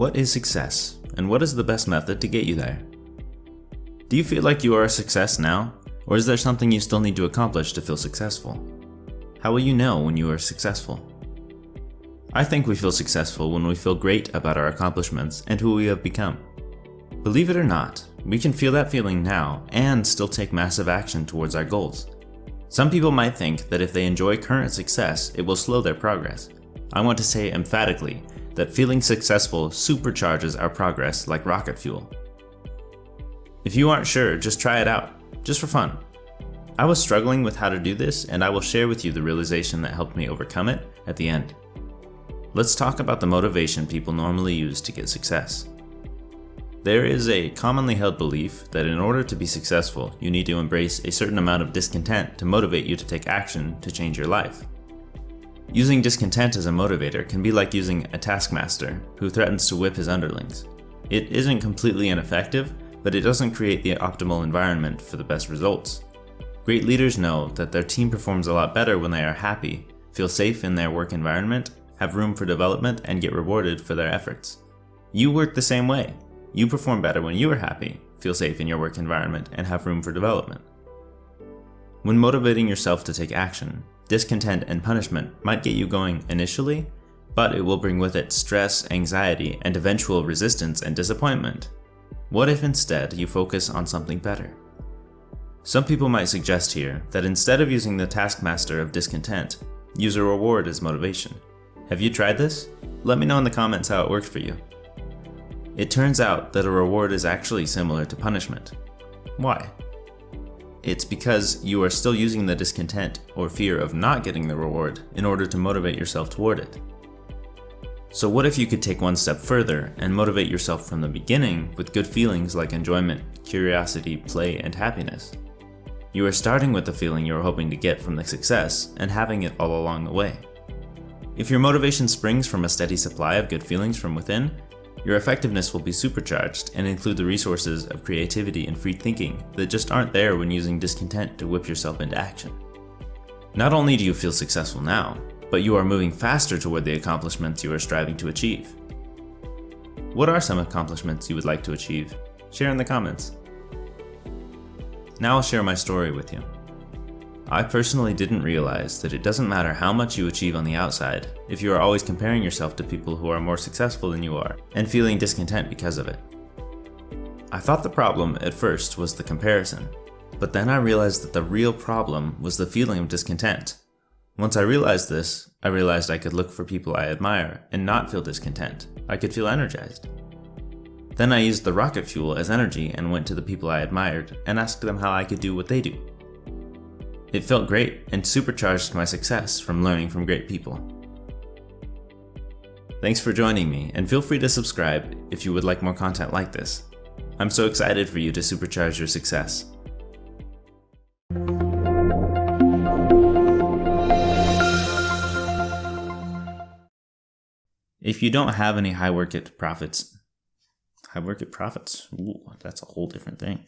What is success, and what is the best method to get you there? Do you feel like you are a success now, or is there something you still need to accomplish to feel successful? How will you know when you are successful? I think we feel successful when we feel great about our accomplishments and who we have become. Believe it or not, we can feel that feeling now and still take massive action towards our goals. Some people might think that if they enjoy current success, it will slow their progress. I want to say emphatically that feeling successful supercharges our progress like rocket fuel. If you aren't sure, just try it out, just for fun. I was struggling with how to do this, and I will share with you the realization that helped me overcome it at the end. Let's talk about the motivation people normally use to get success. There is a commonly held belief that in order to be successful, you need to embrace a certain amount of discontent to motivate you to take action to change your life. Using discontent as a motivator can be like using a taskmaster who threatens to whip his underlings. It isn't completely ineffective, but it doesn't create the optimal environment for the best results. Great leaders know that their team performs a lot better when they are happy, feel safe in their work environment, have room for development, and get rewarded for their efforts. You work the same way. You perform better when you are happy, feel safe in your work environment, and have room for development. When motivating yourself to take action, discontent and punishment might get you going initially, but it will bring with it stress, anxiety, and eventual resistance and disappointment. What if instead you focus on something better? Some people might suggest here that instead of using the taskmaster of discontent, use a reward as motivation. Have you tried this? Let me know in the comments how it worked for you. It turns out that a reward is actually similar to punishment. Why? It's because you are still using the discontent or fear of not getting the reward in order to motivate yourself toward it. So what if you could take one step further and motivate yourself from the beginning with good feelings like enjoyment, curiosity, play, and happiness? You are starting with the feeling you are hoping to get from the success and having it all along the way. If your motivation springs from a steady supply of good feelings from within, your effectiveness will be supercharged and include the resources of creativity and free thinking that just aren't there when using discontent to whip yourself into action. Not only do you feel successful now, but you are moving faster toward the accomplishments you are striving to achieve. What are some accomplishments you would like to achieve? Share in the comments. Now I'll share my story with you. I personally didn't realize that it doesn't matter how much you achieve on the outside if you are always comparing yourself to people who are more successful than you are and feeling discontent because of it. I thought the problem at first was the comparison, but then I realized that the real problem was the feeling of discontent. Once I realized this, I realized I could look for people I admire and not feel discontent. I could feel energized. Then I used the rocket fuel as energy and went to the people I admired and asked them how I could do what they do. It felt great and supercharged my success from learning from great people. Thanks for joining me, and feel free to subscribe if you would like more content like this. I'm so excited for you to supercharge your success. If you don't have any high work at profits, ooh, that's a whole different thing.